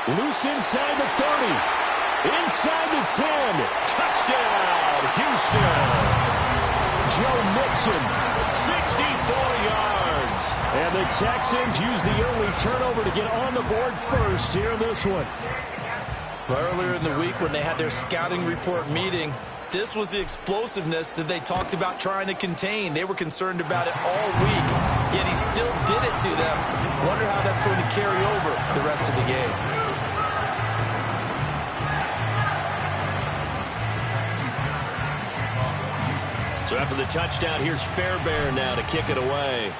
Loose inside the 30. Inside the 10. Touchdown, Houston. Joe Mixon, 64 yards. And the Texans use the early turnover to get on the board first here in this one. Well, earlier in the week when they had their scouting report meeting, this was the explosiveness that they talked about trying to contain. They were concerned about it all week, yet he still did it to them. Wonder how that's going to carry over the rest of the game. So after the touchdown, here's Fairbairn now to kick it away.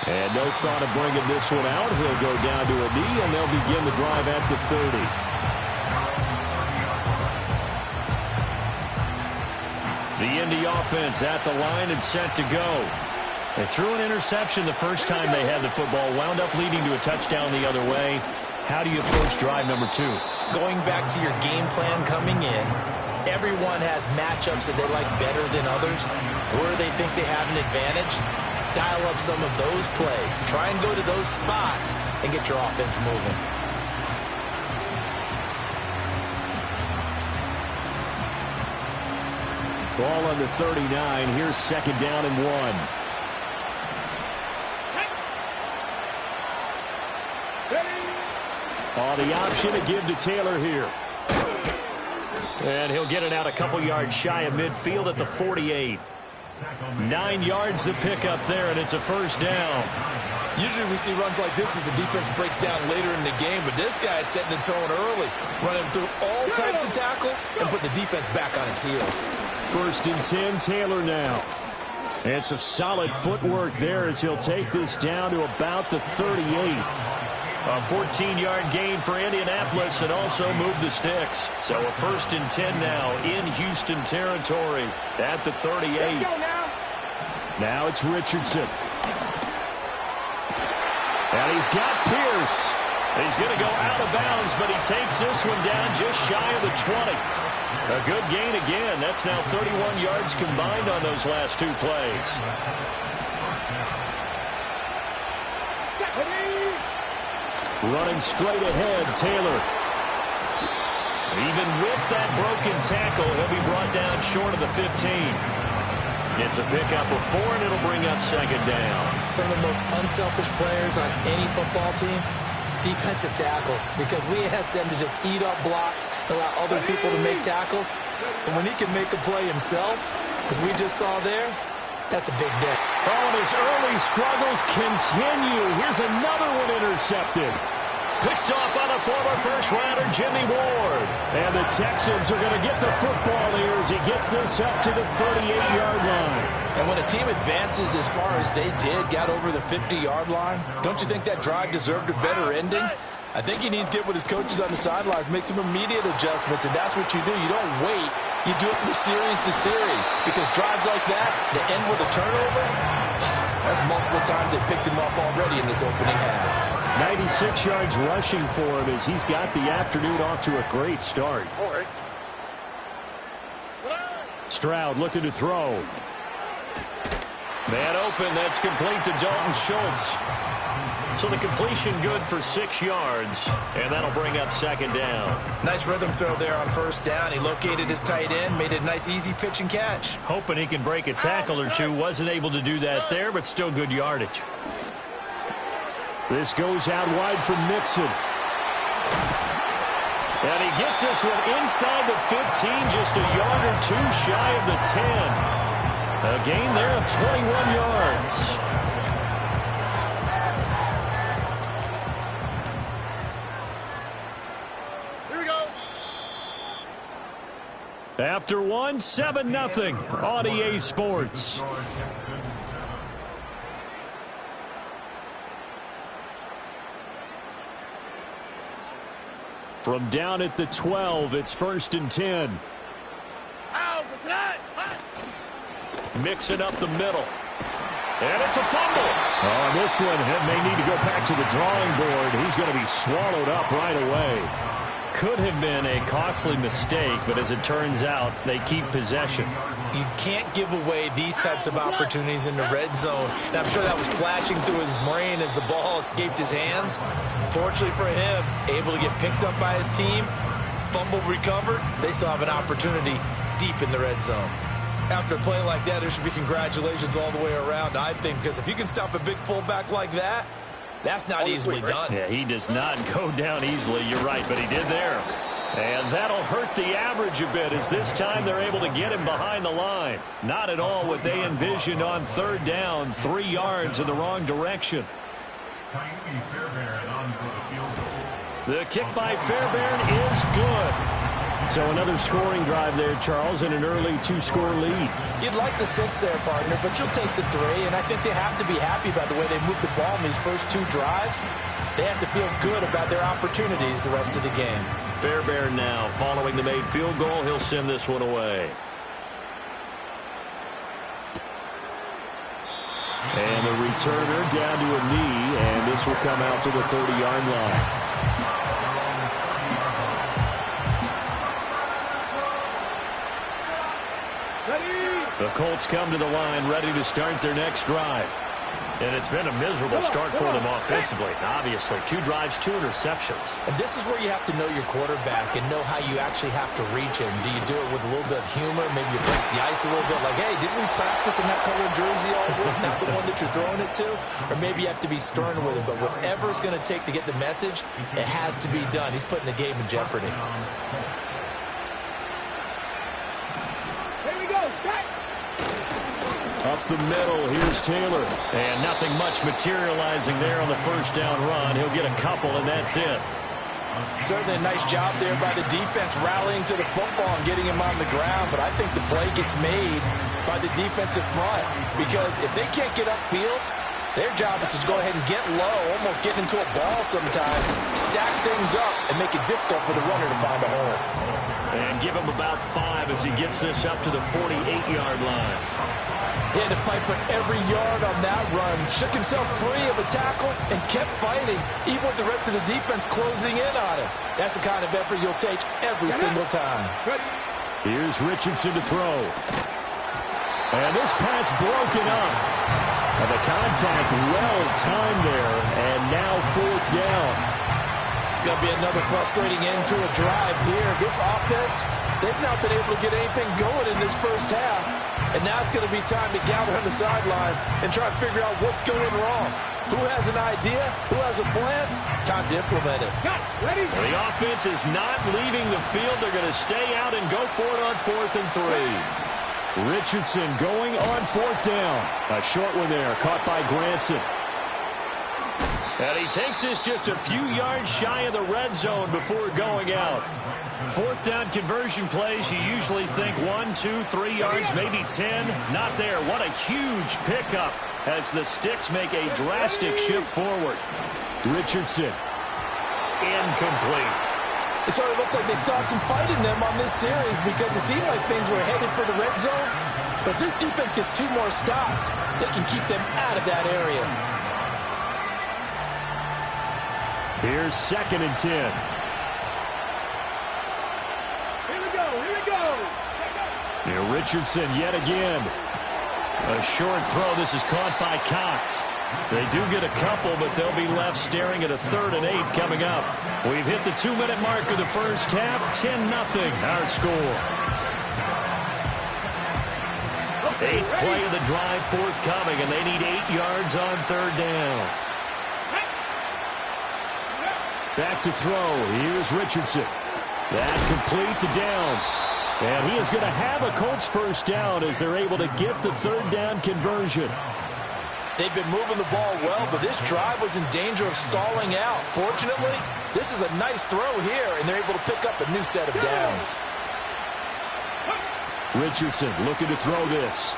And no thought of bringing this one out. He'll go down to a knee, and they'll begin the drive at the 30. The Indy offense at the line and set to go. They threw an interception the first time they had the football, wound up leading to a touchdown the other way. How do you approach drive number 2? Going back to your game plan coming in, everyone has matchups that they like better than others, or they think they have an advantage. Dial up some of those plays. Try and go to those spots and get your offense moving. Ball on the 39. Here's second down and 1. The option to give to Taylor here. And he'll get it out a couple yards shy of midfield at the 48. 9 yards to pick up there, and it's a first down. Usually we see runs like this as the defense breaks down later in the game, but this guy is setting the tone early, running through all types of tackles and putting the defense back on its heels. First and 10, Taylor now. And some solid footwork there as he'll take this down to about the 38. A 14-yard gain for Indianapolis and also move the sticks. So a first and 10 now in Houston territory at the 38. Now it's Richardson. And he's got Pierce. He's going to go out of bounds, but he takes this one down just shy of the 20. A good gain again. That's now 31 yards combined on those last 2 plays. Running straight ahead, Taylor. Even with that broken tackle, he'll be brought down short of the 15. It's a pickup of 4, and it'll bring up second down. Some of the most unselfish players on any football team, defensive tackles, because we ask them to just eat up blocks, allow other people to make tackles. And when he can make a play himself, as we just saw there, that's a big day. Oh, and his early struggles continue. Here's another one intercepted. Picked off by the former first-rounder Jimmy Ward. And the Texans are going to get the football here as he gets this up to the 38-yard line. And when a team advances as far as they did, got over the 50-yard line, don't you think that drive deserved a better ending? I think he needs to get with his coaches on the sidelines, make some immediate adjustments, and that's what you do. You don't wait. You do it from series to series, because drives like that, that end with a turnover, that's multiple times they picked him up already in this opening half. 96 yards rushing for him as he's got the afternoon off to a great start. Stroud looking to throw. Man open, that's complete to Dalton Schultz. So the completion good for 6 yards, and that'll bring up second down. Nice rhythm throw there on first down. He located his tight end, made it a nice easy pitch and catch. Hoping he can break a tackle or two. Wasn't able to do that there, but still good yardage. This goes out wide for Mixon. And he gets this one inside the 15, just a yard or 2 shy of the 10. A gain there of 21 yards. After one, 7-0 on EA Sports. From down at the 12, it's first and 10. Mixing up the middle. And it's a fumble. Oh, this one may need to go back to the drawing board. He's going to be swallowed up right away. could have been a costly mistake, but as it turns out, they keep possession. You can't give away these types of opportunities in the red zone. And I'm sure that was flashing through his brain as the ball escaped his hands. Fortunately for him, able to get picked up by his team, fumble recovered. They still have an opportunity deep in the red zone. After a play like that, there should be congratulations all the way around, I think, because if you can stop a big fullback like that, that's not easily done. Yeah, he does not go down easily. You're right, but he did there. And that'll hurt the average a bit as this time they're able to get him behind the line. Not at all what they envisioned on third down. 3 yards in the wrong direction. The kick by Fairbairn is good. So another scoring drive there, Charles, and an early 2-score lead. You'd like the 6 there, partner, but you'll take the 3, and I think they have to be happy about the way they moved the ball in these first 2 drives. They have to feel good about their opportunities the rest of the game. Fairbairn now, following the made field goal, he'll send this one away. And the returner down to a knee, and this will come out to the 30-yard line. The Colts come to the line ready to start their next drive. And it's been a miserable start for them offensively. Obviously, 2 drives, 2 interceptions. And this is where you have to know your quarterback and know how you actually have to reach him. Do you do it with a little bit of humor? Maybe you break the ice a little bit like, hey, didn't we practice in that color jersey all week, not the one that you're throwing it to? Or maybe you have to be stern with him. But whatever it's going to take to get the message, it has to be done. He's putting the game in jeopardy. Up the middle, here's Taylor. And nothing much materializing there on the first down run. He'll get a couple, and that's it. Certainly a nice job there by the defense rallying to the football and getting him on the ground. But I think the play gets made by the defensive front. Because if they can't get upfield, their job is to go ahead and get low, almost get into a ball sometimes, stack things up, and make it difficult for the runner to find a hole. And give him about 5 as he gets this up to the 48-yard line. He had to fight for every yard on that run. Shook himself free of a tackle and kept fighting, even with the rest of the defense closing in on him. That's the kind of effort you'll take every single time. Here's Richardson to throw. And this pass broken up. And the contact well timed there. And now 4th down. It's going to be another frustrating end to a drive here. This offense, they've not been able to get anything going in this first half. And now it's going to be time to gather on the sidelines and try to figure out what's going wrong. Who has an idea? Who has a plan? Time to implement it. Well, the offense is not leaving the field. They're going to stay out and go for it on 4th and 3. Richardson going on 4th down. A short one there, caught by Granson. And he takes this just a few yards shy of the red zone before going out. 4th down conversion plays, you usually think 1, 2, 3 yards, maybe 10. Not there. What a huge pickup as the Sticks make a drastic shift forward. Richardson. Incomplete. It sort of looks like they stopped some fight in them on this series because it seemed like things were headed for the red zone. But if this defense gets 2 more stops, they can keep them out of that area. Here's 2nd and 10. Here Richardson yet again. A short throw. This is caught by Cox. They do get a couple, but they'll be left staring at a 3rd and 8 coming up. We've hit the 2-minute mark of the first half. 10-0 our score. 8th play of the drive forthcoming, and they need 8 yards on 3rd down. Back to throw. Here's Richardson. That complete to Downs. And he is going to have a Colts first down as they're able to get the 3rd down conversion. They've been moving the ball well, but this drive was in danger of stalling out. Fortunately, this is a nice throw here, and they're able to pick up a new set of downs. Richardson looking to throw this.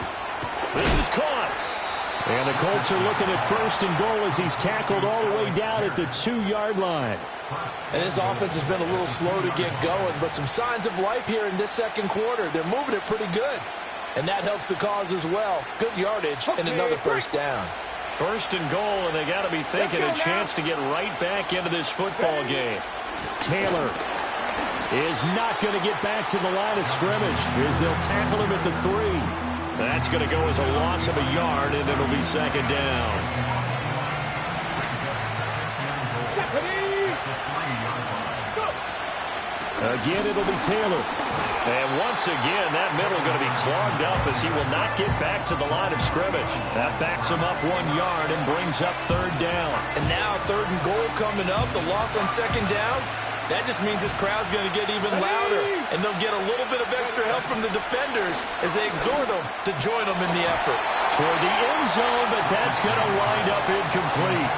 This is caught. And the Colts are looking at 1st and goal as he's tackled all the way down at the 2-yard line. And this offense has been a little slow to get going, but some signs of life here in this 2nd quarter. They're moving it pretty good, and that helps the cause as well. Good yardage and another first down. 1st and goal, and they got to be thinking a chance to get right back into this football game. Taylor is not going to get back to the line of scrimmage as they'll tackle him at the 3. That's going to go as a loss of a yard, and it'll be second down. Again, it'll be Taylor. And once again, that middle going to be clogged up as he will not get back to the line of scrimmage. That backs him up 1 yard and brings up third down. And now 3rd and goal coming up. The loss on second down. That just means this crowd's going to get even louder. And they'll get a little bit of extra help from the defenders as they exhort them to join them in the effort. Toward the end zone, but that's going to wind up incomplete.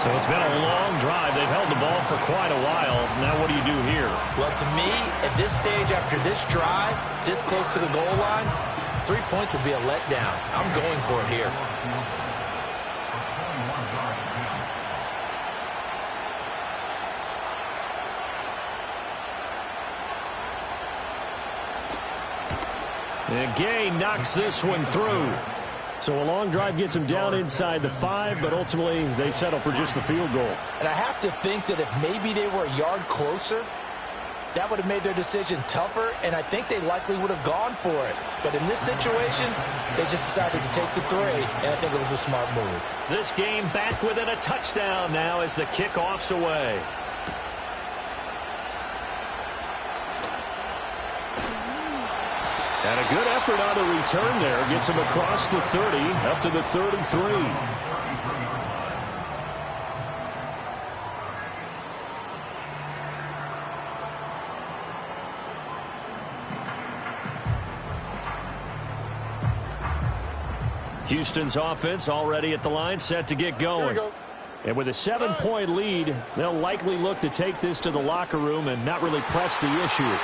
So it's been a long drive. They've held the ball for quite a while. Now what do you do here? Well, to me, at this stage after this drive, this close to the goal line, 3 points would be a letdown. I'm going for it here. And Gay knocks this one through. So a long drive gets them down inside the 5, but ultimately they settle for just the field goal. And I have to think that if maybe they were a yard closer, that would have made their decision tougher, and I think they likely would have gone for it. But in this situation, they just decided to take the 3, and I think it was a smart move. This game back within a touchdown now as the kickoff's away. And a good effort on the return there. Gets him across the 30, up to the 33. Houston's offense already at the line, set to get going. And with a 7-point lead, they'll likely look to take this to the locker room and not really press the issue.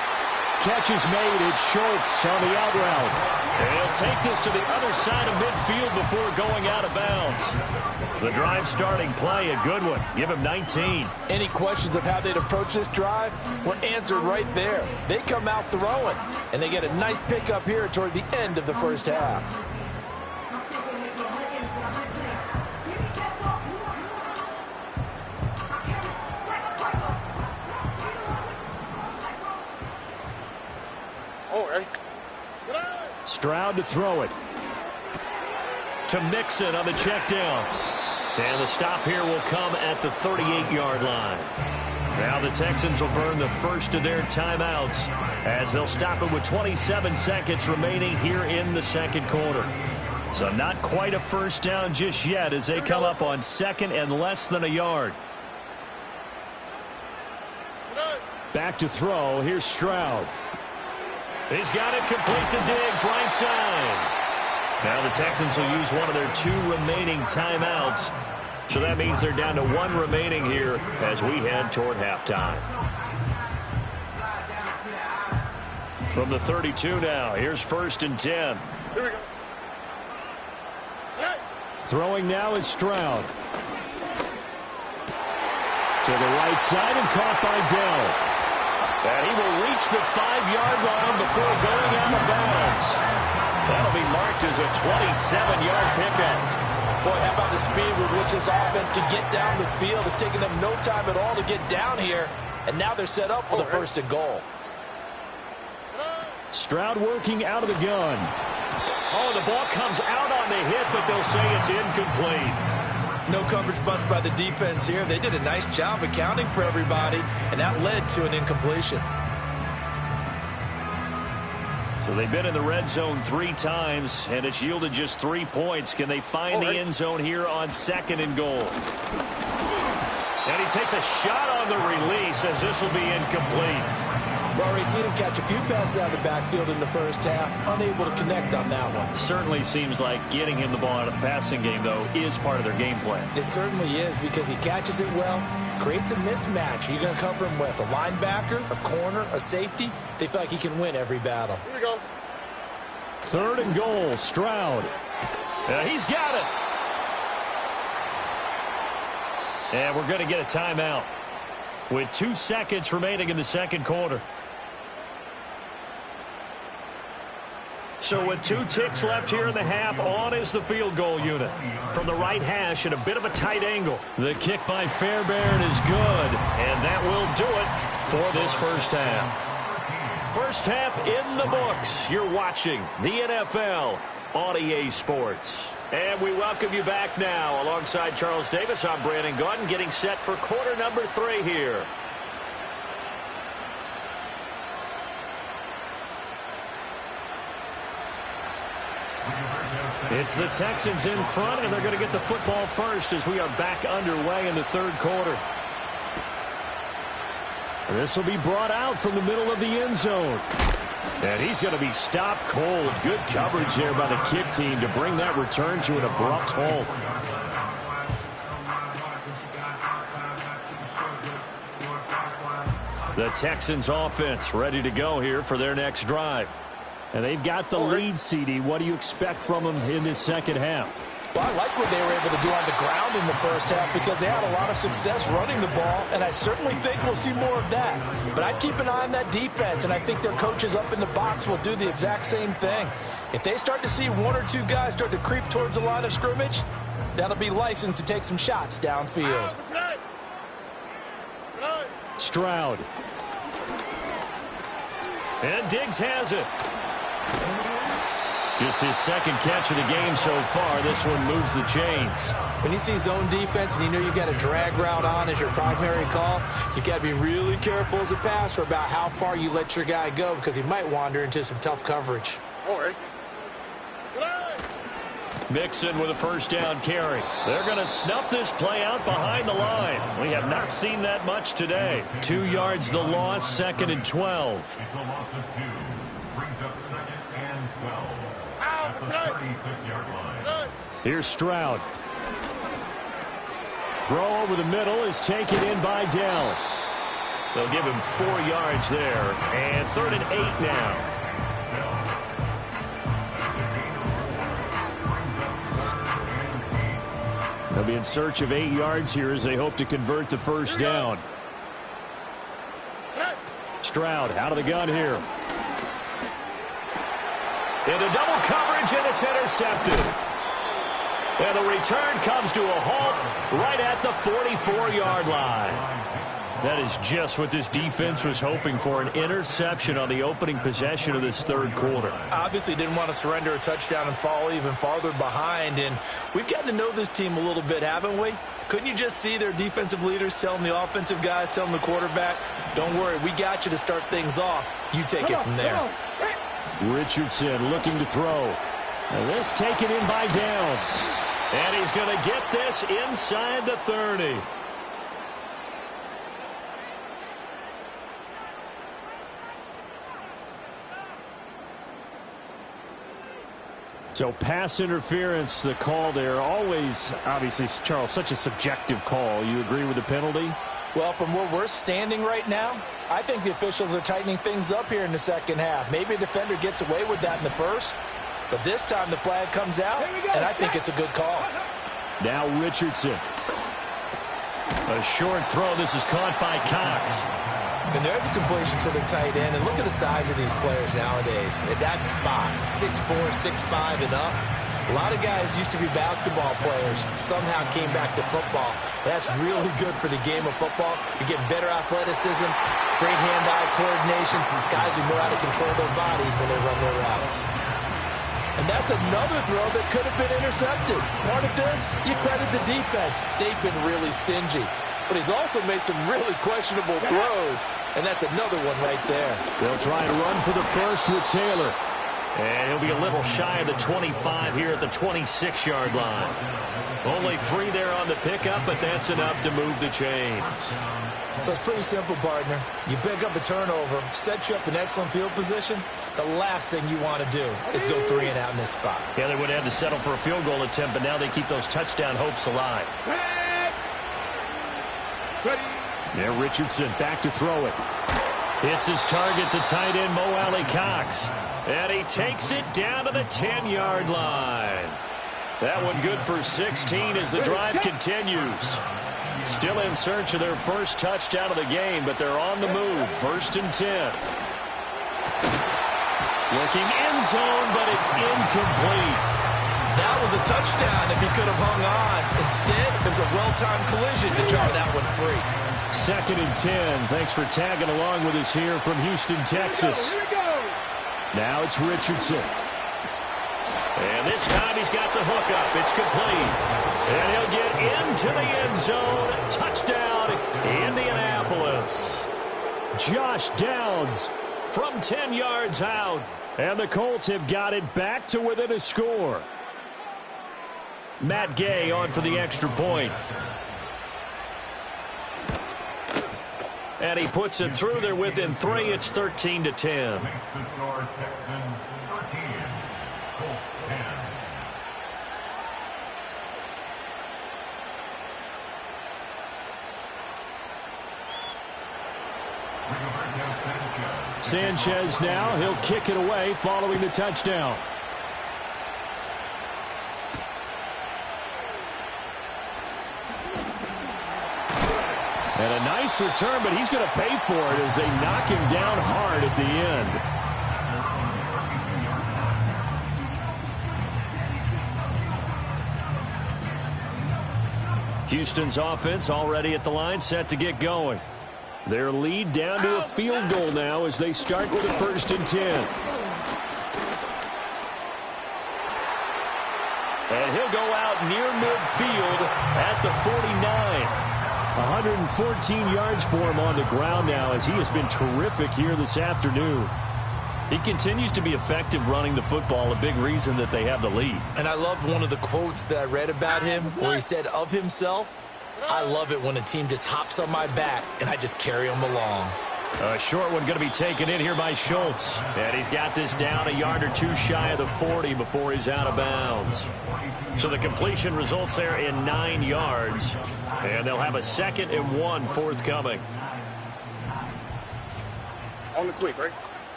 Catch is made. It's Schultz on the out route. And he'll take this to the other side of midfield before going out of bounds. The drive starting play, a good one. Give him 19. Any questions of how they'd approach this drive were answered right there. They come out throwing, and they get a nice pickup here toward the end of the first half. Stroud to throw it. To Mixon on the check down. And the stop here will come at the 38-yard line. Now the Texans will burn the first of their timeouts as they'll stop it with 27 seconds remaining here in the second quarter. So not quite a first down just yet as they come up on second and less than a yard. Back to throw. Here's Stroud. He's got it complete to Diggs, right side. Now the Texans will use one of their 2 remaining timeouts. So that means they're down to 1 remaining here as we head toward halftime. From the 32 now, here's 1st and 10. Here we go. Throwing now is Stroud. To the right side and caught by Dell. And he will reach the 5-yard line before going out of bounds. That'll be marked as a 27-yard pickup. Boy, how about the speed with which this offense can get down the field? It's taken them no time at all to get down here. And now they're set up for the 1st and goal. Stroud working out of the gun. Oh, the ball comes out on the hit, but they'll say it's incomplete. No coverage bust by the defense here. They did a nice job accounting for everybody, and that led to an incompletion. So they've been in the red zone 3 times, and it's yielded just 3 points. Can they find the end zone here on 2nd and goal? And he takes a shot on the release as this will be incomplete. We've already seen him catch a few passes out of the backfield in the first half, unable to connect on that one. Certainly seems like getting him the ball out of the passing game, though, is part of their game plan. It certainly is because he catches it well, creates a mismatch. You're going to cover him with a linebacker, a corner, a safety. They feel like he can win every battle. Here we go. 3rd and goal, Stroud. He's got it. And we're going to get a timeout with 2 seconds remaining in the second quarter. So with 2 ticks left here in the half, on is the field goal unit. From the right hash at a bit of a tight angle. The kick by Fairbairn is good, and that will do it. for this first half. First half in the books. You're watching the NFL on EA Sports. And we welcome you back now. Alongside Charles Davis, I'm Brandon Gaudin, getting set for quarter number 3 here. It's the Texans in front, and they're going to get the football first as we are back underway in the third quarter. This will be brought out from the middle of the end zone. And he's going to be stopped cold. Good coverage there by the kick team to bring that return to an abrupt halt. The Texans offense ready to go here for their next drive. And they've got the lead, CD. What do you expect from them in this second half? Well, I like what they were able to do on the ground in the first half because they had a lot of success running the ball, and I certainly think we'll see more of that. But I'd keep an eye on that defense, and I think their coaches up in the box will do the exact same thing. If they start to see one or two guys start to creep towards the line of scrimmage, that'll be licensed to take some shots downfield. Stroud. And Diggs has it. Just his second catch of the game so far. This one moves the chains. When you see zone defense and you know you've got a drag route on as your primary call, you've got to be really careful as a passer about how far you let your guy go because he might wander into some tough coverage. Mixon with a first down carry. They're going to snuff this play out behind the line. We have not seen that much today. 2 yards the loss, 2nd and 12. It's a loss of 2. Brings up 2nd and 12. At the 36-yard line. Here's Stroud. Throw over the middle is taken in by Dell. They'll give him 4 yards there. And 3rd and 8 now. They'll be in search of 8 yards here as they hope to convert the first down. Stroud out of the gun here. Into double coverage, and it's intercepted. And the return comes to a halt right at the 44-yard line. That is just what this defense was hoping for, an interception on the opening possession of this third quarter. Obviously didn't want to surrender a touchdown and fall even farther behind, and we've gotten to know this team a little bit, haven't we? Couldn't you just see their defensive leaders telling the offensive guys, telling the quarterback, don't worry, we got you to start things off. You take it from there. Richardson looking to throw. And this taken in by Downs. And he's going to get this inside the 30. So pass interference, the call there. Always, obviously, Charles, such a subjective call. You agree with the penalty? Well, from where we're standing right now, I think the officials are tightening things up here in the second half. Maybe a defender gets away with that in the first, but this time the flag comes out, and I think it's a good call. Now Richardson. A short throw. This is caught by Cox. And there's a completion to the tight end. And look at the size of these players nowadays. At that spot, 6'4", 6'5", and up. A lot of guys used to be basketball players, somehow came back to football. That's really good for the game of football. You're getting better athleticism, great hand-eye coordination, guys who know how to control their bodies when they run their routes. And that's another throw that could have been intercepted. Part of this, you credit the defense. They've been really stingy. But he's also made some really questionable throws, and that's another one right there. They'll try and run for the first with Taylor. And he'll be a little shy of the 25 here at the 26-yard line. Only 3 there on the pickup, but that's enough to move the chains. So it's pretty simple, partner. You pick up a turnover, set you up in excellent field position. The last thing you want to do is go 3 and out in this spot. Yeah, they would have had to settle for a field goal attempt, but now they keep those touchdown hopes alive. Yeah, Richardson back to throw it. Hits his target, the tight end, Mo Alley Cox. And he takes it down to the 10-yard line. That one good for 16 as the drive continues. Still in search of their first touchdown of the game, but they're on the move. 1st and 10. Looking end zone, but it's incomplete. That was a touchdown if he could have hung on. Instead, it was a well-timed collision to jar that one free. 2nd and 10. Thanks for tagging along with us here from Houston, Texas. Here we go. Now it's Richardson. And this time he's got the hookup. It's complete. And he'll get into the end zone. Touchdown, Indianapolis. Josh Downs from 10 yards out. And the Colts have got it back to within a score. Matt Gay on for the extra point. And he puts it through there within 3. It's 13-10. Makes the score Texans 13, Colts 10. Sanchez now, he'll kick it away following the touchdown. And a nice return, but he's going to pay for it as they knock him down hard at the end. Houston's offense already at the line, set to get going. Their lead down to a field goal now as they start with a 1st and 10. And he'll go out near midfield at the 49. 114 yards for him on the ground now as he has been terrific here this afternoon. He continues to be effective running the football, a big reason that they have the lead. And I love one of the quotes that I read about him where he said of himself, "I love it when a team just hops on my back and I just carry them along." A short one going to be taken in here by Schultz. And he's got this down a yard or two shy of the 40 before he's out of bounds. So the completion results there in 9 yards. And they'll have a 2nd and 1 forthcoming. On the quick, right?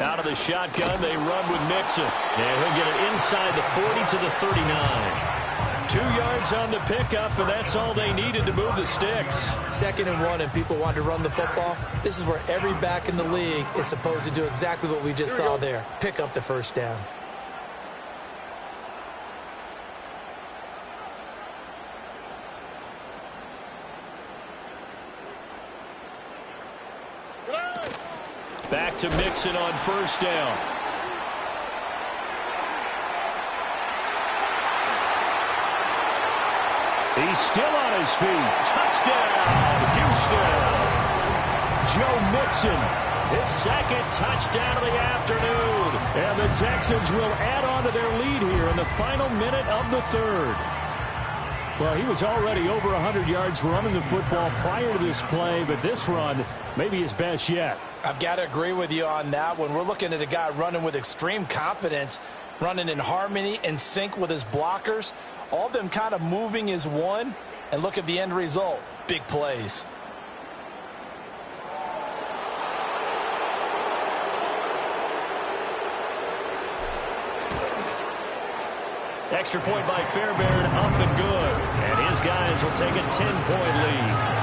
Out of the shotgun, they run with Mixon. And he'll get it inside the 40 to the 39. 2 yards on the pickup, and that's all they needed to move the sticks. 2nd and 1, and people want to run the football. This is where every back in the league is supposed to do exactly what we just saw there. Pick up the 1st down. Back to Mixon on 1st down. He's still on his feet. Touchdown, Houston. Joe Mixon, his 2nd touchdown of the afternoon. And the Texans will add on to their lead here in the final minute of the 3rd. Well, he was already over 100 yards running the football prior to this play, but this run may be his best yet. I've got to agree with you on that one. We're looking at a guy running with extreme confidence, running in harmony and sync with his blockers. All of them kind of moving as one. And look at the end result. Big plays. Extra point by Fairbairn, up and good. And his guys will take a 10-point lead.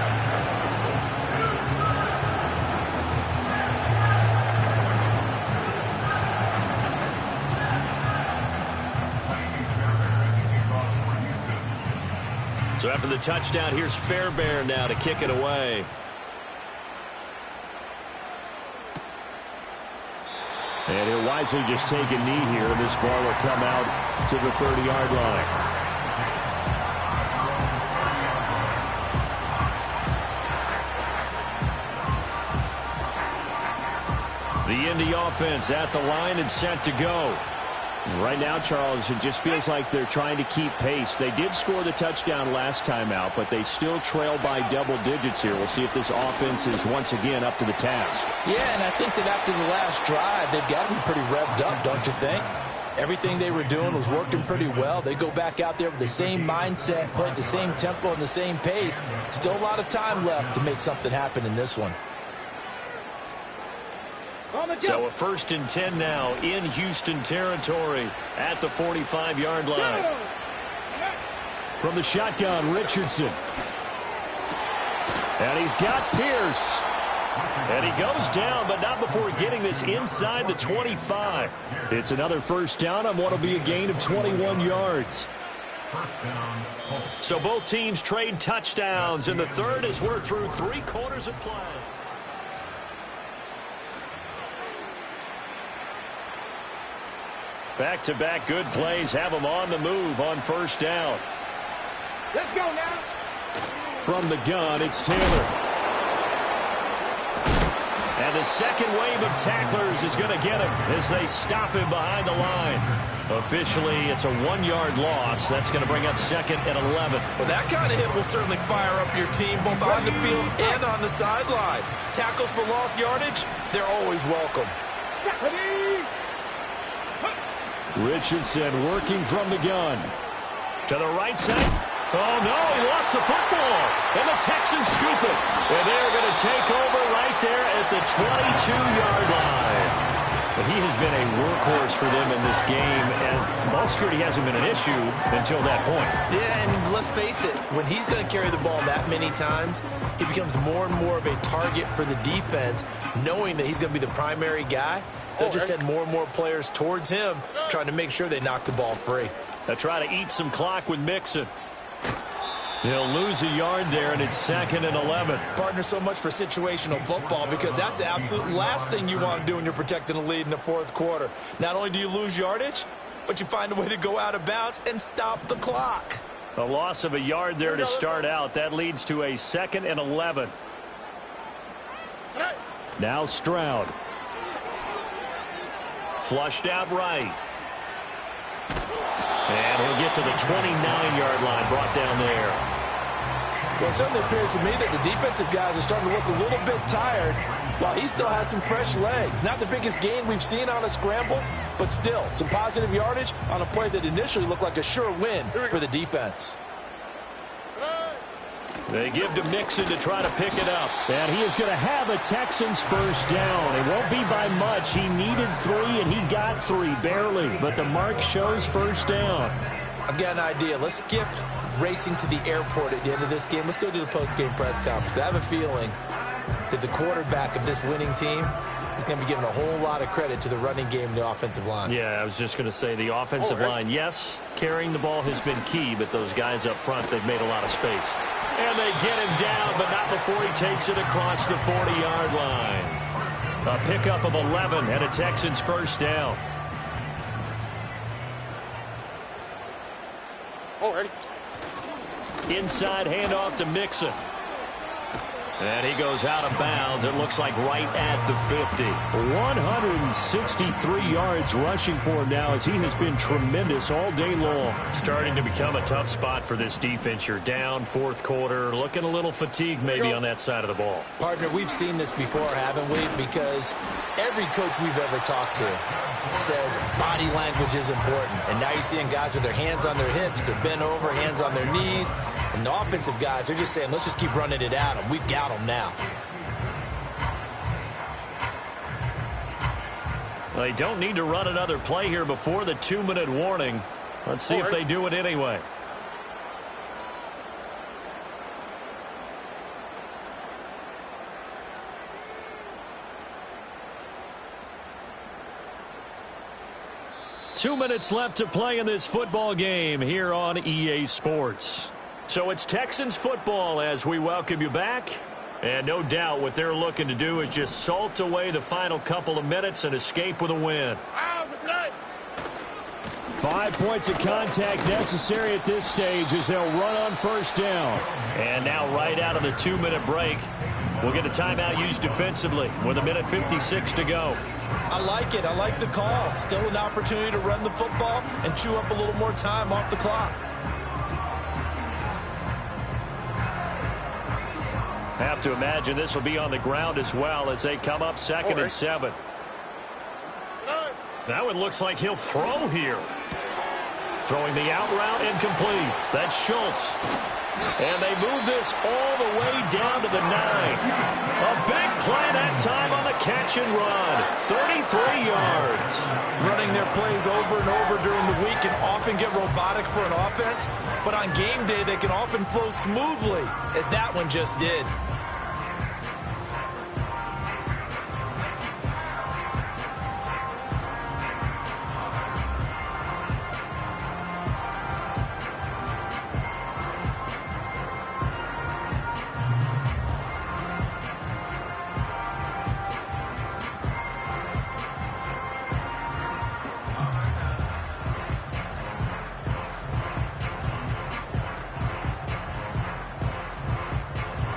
So after the touchdown, here's Fairbairn now to kick it away. And he'll wisely just take a knee here, and this ball will come out to the 30-yard line. The Indy offense at the line and set to go. Right now, Charles, it just feels like they're trying to keep pace. They did score the touchdown last time out, but they still trail by double digits here. We'll see if this offense is once again up to the task. Yeah, and I think that after the last drive, they've got to be pretty revved up, don't you think? Everything they were doing was working pretty well. They go back out there with the same mindset, playing the same tempo and the same pace. Still a lot of time left to make something happen in this one. So a 1st and 10 now in Houston territory at the 45-yard line. From the shotgun, Richardson. And he's got Pierce. And he goes down, but not before getting this inside the 25. It's another 1st down on what will be a gain of 21 yards. First down, Colts. So both teams trade touchdowns in the third as we're through 3 quarters of play. Back-to-back good plays have them on the move on first down. Let's go now. From the gun, it's Taylor. And the second wave of tacklers is going to get him as they stop him behind the line. Officially, it's a 1-yard loss. That's going to bring up second and 11. Well, that kind of hit will certainly fire up your team both on the field and on the sideline. Tackles for lost yardage, they're always welcome. Richardson working from the gun. To the right side. Oh, no, he lost the football. And the Texans scoop it. And they're going to take over right there at the 22-yard line. But he has been a workhorse for them in this game, and ball security hasn't been an issue until that point. Yeah, and let's face it, when he's going to carry the ball that many times, he becomes more and more of a target for the defense, knowing that he's going to be the primary guy. They'll just send more and more players towards him, trying to make sure they knock the ball free. They'll try to eat some clock with Mixon. He'll lose a yard there, and it's second and 11. Partner, so much for situational football because that's the absolute last thing you want to do when you're protecting a lead in the fourth quarter. Not only do you lose yardage, but you find a way to go out of bounds and stop the clock. A loss of a yard there to start out. That leads to a second and 11. Now Stroud. Flushed out right. And he'll get to the 29-yard line, brought down there. Well, it certainly appears to me that the defensive guys are starting to look a little bit tired while he still has some fresh legs. Not the biggest gain we've seen on a scramble, but still some positive yardage on a play that initially looked like a sure win for the defense. They give to Mixon to try to pick it up. And he is going to have a Texans first down. It won't be by much. He needed 3, and he got 3, barely. But the mark shows first down. I've got an idea. Let's skip racing to the airport at the end of this game. Let's go to the post-game press conference. I have a feeling that the quarterback of this winning team is going to be giving a whole lot of credit to the running game and the offensive line. Yeah, I was just going to say the offensive line, yes, carrying the ball has been key, but those guys up front, they've made a lot of space. And they get him down, but not before he takes it across the 40-yard line. A pickup of 11 and a Texans first down. Already. Inside handoff to Mixon. And he goes out of bounds. It looks like right at the 50. 163 yards rushing for him now as he has been tremendous all day long. Starting to become a tough spot for this defense. You're down fourth quarter. Looking a little fatigued maybe on that side of the ball. Partner, we've seen this before, haven't we? Because every coach we've ever talked to says body language is important. And now you're seeing guys with their hands on their hips. They're bent over, hands on their knees. And the offensive guys, they're just saying, let's just keep running it at them. We've got them now. They don't need to run another play here before the 2-minute warning. Let's see if they do it anyway. Two minutes left to play in this football game here on EA Sports. So it's Texans football as we welcome you back. And no doubt what they're looking to do is just salt away the final couple of minutes and escape with a win. 5 points of contact necessary at this stage as they'll run on first down. And now right out of the 2-minute break, we'll get a timeout used defensively with 1:56 to go. I like it. I like the call. Still an opportunity to run the football and chew up a little more time off the clock. Have to imagine this will be on the ground as well as they come up second and 7. That one looks like he'll throw here. Throwing the out route incomplete. That's Schultz. And they move this all the way down to the 9. A big play that time on the catch and run. 33 yards. Running their plays over and over during the week can often get robotic for an offense, but on game day they can often flow smoothly, as that one just did.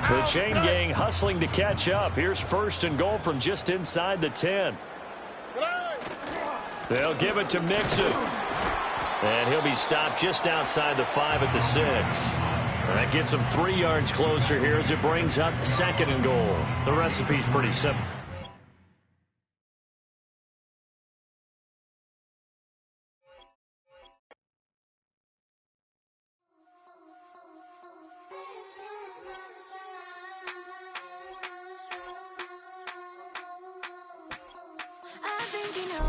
The chain gang hustling to catch up. Here's first and goal from just inside the 10. They'll give it to Mixon. And he'll be stopped just outside the 5 at the 6. That gets him 3 yards closer here as it brings up second and goal. The recipe's pretty simple. I think you know